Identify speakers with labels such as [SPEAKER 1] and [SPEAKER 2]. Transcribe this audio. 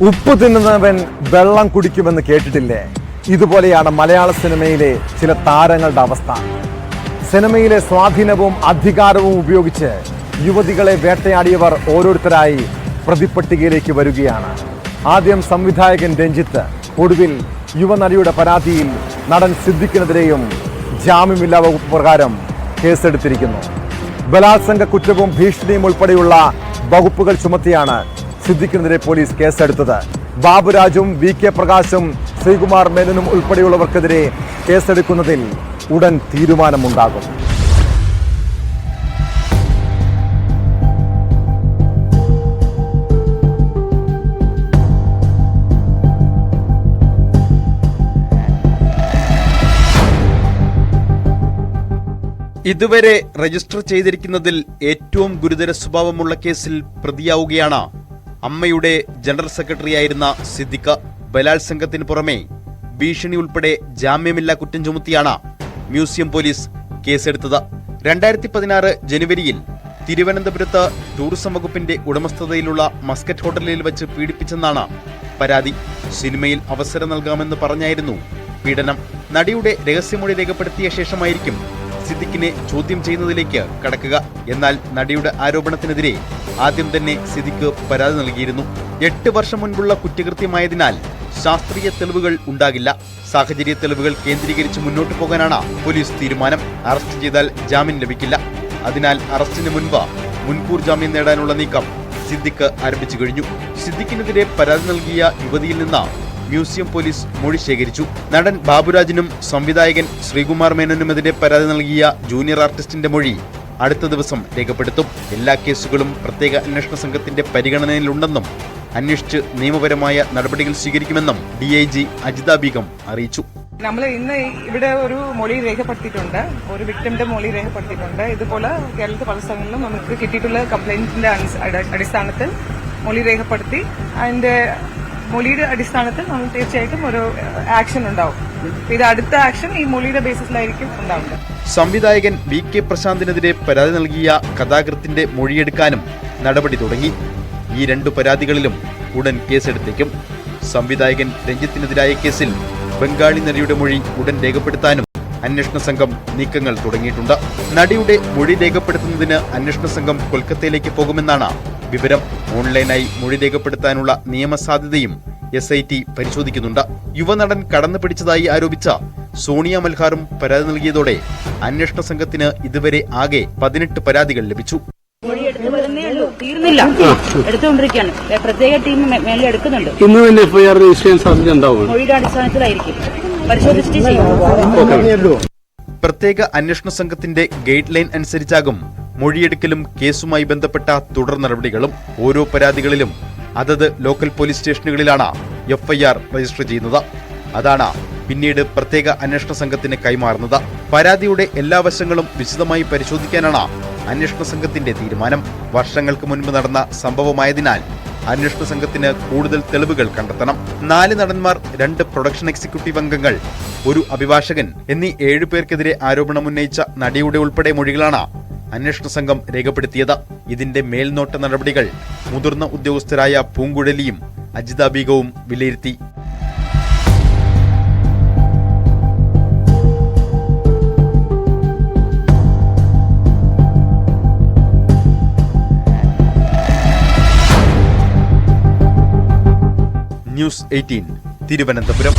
[SPEAKER 1] ഉപ്പ് തിന്നുന്നവൻ വെള്ളം കുടിക്കുമെന്ന് കേട്ടിട്ടില്ലേ? ഇതുപോലെയാണ് മലയാള സിനിമയിലെ ചില താരങ്ങളുടെ അവസ്ഥ. സിനിമയിലെ സ്വാധീനവും അധികാരവും ഉപയോഗിച്ച് യുവതികളെ വേട്ടയാടിയവർ ഓരോരുത്തരായി പ്രതിപ്പട്ടികയിലേക്ക് വരികയാണ്. ആദ്യം സംവിധായകൻ രഞ്ജിത്ത്, ഒടുവിൽ യുവനടിയുടെ പരാതിയിൽ നടൻ സിദ്ദിഖിനെതിരെയും ജാമ്യമില്ലാ വകുപ്പ് പ്രകാരം കേസെടുത്തിരിക്കുന്നു. ബലാത്സംഗ കുറ്റവും ഭീഷണിയും ഉൾപ്പെടെയുള്ള വകുപ്പുകൾ ചുമത്തിയാണ് സിദ്ദിഖിനെതിരെ പോലീസ് കേസെടുത്തത്. ബാബുരാജും VK പ്രകാശും ശ്രീകുമാർ മേനനും ഉൾപ്പെടെയുള്ളവർക്കെതിരെ കേസെടുക്കുന്നതിൽ ഉടൻ തീരുമാനമുണ്ടാകും.
[SPEAKER 2] ഇതുവരെ രജിസ്റ്റർ ചെയ്തിരിക്കുന്നതിൽ ഏറ്റവും ഗുരുതര സ്വഭാവമുള്ള കേസിൽ പ്രതിയാവുകയാണ് അമ്മയുടെ ജനറൽ സെക്രട്ടറിയായിരുന്ന സിദ്ദിഖ്. ബലാത്സംഗത്തിന് പുറമെ ഭീഷണി ഉൾപ്പെടെ ജാമ്യമില്ലാ കുറ്റം ചുമത്തിയാണ് മ്യൂസിയം പോലീസ് കേസെടുത്തത്. 2016 ജനുവരിയിൽ തിരുവനന്തപുരത്ത് ടൂറിസം വകുപ്പിന്റെ ഉടമസ്ഥതയിലുള്ള മസ്കറ്റ് ഹോട്ടലിൽ വെച്ച് പീഡിപ്പിച്ചെന്നാണ് പരാതി. സിനിമയിൽ അവസരം നൽകാമെന്ന് പറഞ്ഞായിരുന്നു പീഡനം. നടിയുടെ രഹസ്യമൊഴി രേഖപ്പെടുത്തിയ ശേഷമായിരിക്കും സിദ്ദിഖിനെ ചോദ്യം ചെയ്യുന്നതിലേക്ക് കടക്കുക. എന്നാൽ നടിയുടെ ആരോപണത്തിനെതിരെ ആദ്യം തന്നെ സിദ്ദിഖ് പരാതി നൽകിയിരുന്നു. 8 വർഷം മുൻപുള്ള കുറ്റകൃത്യമായതിനാൽ ശാസ്ത്രീയ തെളിവുകൾ ഉണ്ടാകില്ല. സാഹചര്യ തെളിവുകൾ കേന്ദ്രീകരിച്ച് മുന്നോട്ടു പോകാനാണ് പോലീസ് തീരുമാനം. അറസ്റ്റ് ചെയ്താൽ ജാമ്യം ലഭിക്കില്ല. അതിനാൽ അറസ്റ്റിന് മുൻപ് മുൻകൂർ ജാമ്യം നേടാനുള്ള നീക്കം സിദ്ദിഖ് ആരംഭിച്ചു കഴിഞ്ഞു. സിദ്ദിഖിനെതിരെ പരാതി നൽകിയ യുവതിയിൽ നിന്ന് മ്യൂസിയം പോലീസ് മൊഴി ശേഖരിച്ചു. നടൻ ബാബുരാജിനും സംവിധായകൻ ശ്രീകുമാർ മേനനുമെതിരെ പരാതി നൽകിയ ജൂനിയർ ആർട്ടിസ്റ്റിന്റെ മൊഴി അടുത്ത ദിവസം രേഖപ്പെടുത്തും. എല്ലാ കേസുകളും പ്രത്യേക അന്വേഷണ സംഘത്തിന്റെ പരിഗണനയിലുണ്ടെന്നും അന്വേഷിച്ച് നിയമപരമായ നടപടികൾ സ്വീകരിക്കുമെന്നും DIG അജിത ബീഗം അറിയിച്ചു.
[SPEAKER 3] നമ്മൾ ഇന്ന് ഇവിടെ ഒരു മൊഴി രേഖപ്പെടുത്തിയിട്ടുണ്ട്, ഒരു വിക്ടിമിന്റെ മൊഴി രേഖപ്പെടുത്തിയിട്ടുണ്ട്. ഇതുപോലെ കേരളത്തിൽ പല സ്ഥലങ്ങളിലും നമുക്ക് കിട്ടിയിട്ടുള്ള കംപ്ലൈന്റിന്റെ അടിസ്ഥാനത്തിൽ മൊഴി രേഖപ്പെടുത്തി അതിന്റെ മൊഴിയുടെ അടിസ്ഥാനത്തിൽ നമ്മൾ തീർച്ചയായിട്ടും ഒരു ആക്ഷൻ ഉണ്ടാവും. ഇത് അടുത്ത ആക്ഷൻ ഈ മൊഴിയുടെ ബേസിസിലായിരിക്കും ഉണ്ടാവുക.
[SPEAKER 2] സംവിധായകൻ VK പ്രശാന്തിനെതിരെ പരാതി നൽകിയ കഥാകൃത്തിന്റെ മൊഴിയെടുക്കാനും നടപടി തുടങ്ങി. ഈ 2 പരാതികളിലും ഉടൻ കേസെടുത്തേക്കും. സംവിധായകൻ രഞ്ജിത്തിനെതിരായ കേസിൽ ബംഗാളി നടിയുടെ മൊഴി ഉടൻ രേഖപ്പെടുത്താനും അന്വേഷണ സംഘം നീക്കങ്ങൾ തുടങ്ങിയിട്ടുണ്ട്. നടിയുടെ മൊഴി രേഖപ്പെടുത്തുന്നതിന് അന്വേഷണ സംഘം കൊൽക്കത്തയിലേക്ക് പോകുമെന്നാണ് വിവരം. ഓൺലൈനായി മൊഴി രേഖപ്പെടുത്താനുള്ള നിയമസാധ്യതയും SIT പരിശോധിക്കുന്നുണ്ട്. യുവനടൻ കടന്നു പിടിച്ചതായി ആരോപിച്ച സോണിയ മൽഹാറും പരാതി നൽകിയതോടെ അന്വേഷണ സംഘത്തിന് ഇതുവരെ ആകെ 18 പരാതികൾ ലഭിച്ചു.
[SPEAKER 4] തീർന്നില്ല, എടുത്തുകൊണ്ടിരിക്കുകയാണ്. പ്രത്യേക ടീം മേലെ എടുക്കുന്നുണ്ട്.
[SPEAKER 5] ഇന്ന് തന്നെ FIR രജിസ്റ്റർ ചെയ്യാൻ സാധ്യത ഉണ്ടാവും.
[SPEAKER 4] മൊഴിയുടെ അടിസ്ഥാനത്തിലായിരിക്കും പരിശോധിച്ചിട്ട് ചെയ്യും.
[SPEAKER 2] പ്രത്യേക അന്വേഷണ സംഘത്തിന്റെ ഗൈഡ് ലൈൻ അനുസരിച്ചാകും മൊഴിയെടുക്കലും കേസുമായി ബന്ധപ്പെട്ട തുടർ നടപടികളും. ഓരോ പരാതികളിലും അതത് ലോക്കൽ പോലീസ് സ്റ്റേഷനുകളിലാണ് FIR രജിസ്റ്റർ ചെയ്യുന്നത്. അതാണ് പിന്നീട് പ്രത്യേക അന്വേഷണ സംഘത്തിന് കൈമാറുന്നത്. പരാതിയുടെ എല്ലാ വശങ്ങളും വിശദമായി പരിശോധിക്കാനാണ് അന്വേഷണ സംഘത്തിന്റെ തീരുമാനം. വർഷങ്ങൾക്ക് മുൻപ് നടന്ന സംഭവമായതിനാൽ അന്വേഷണ സംഘത്തിന് കൂടുതൽ തെളിവുകൾ കണ്ടെത്തണം. 4 നടന്മാർ, 2 പ്രൊഡക്ഷൻ എക്സിക്യൂട്ടീവ് അംഗങ്ങൾ, 1 അഭിഭാഷകൻ എന്നീ 7 പേർക്കെതിരെ ആരോപണമുന്നയിച്ച നടിയുടെ ഉൾപ്പെടെ മൊഴികളാണ് അന്വേഷണ സംഘം രേഖപ്പെടുത്തിയത്. ഇതിന്റെ മേൽനോട്ട നടപടികൾ മുതിർന്ന ഉദ്യോഗസ്ഥരായ പൂങ്കുഴലിയും അജിത ബീഗവും വിലയിരുത്തി. ന്യൂസ് 18 തിരുവനന്തപുരം.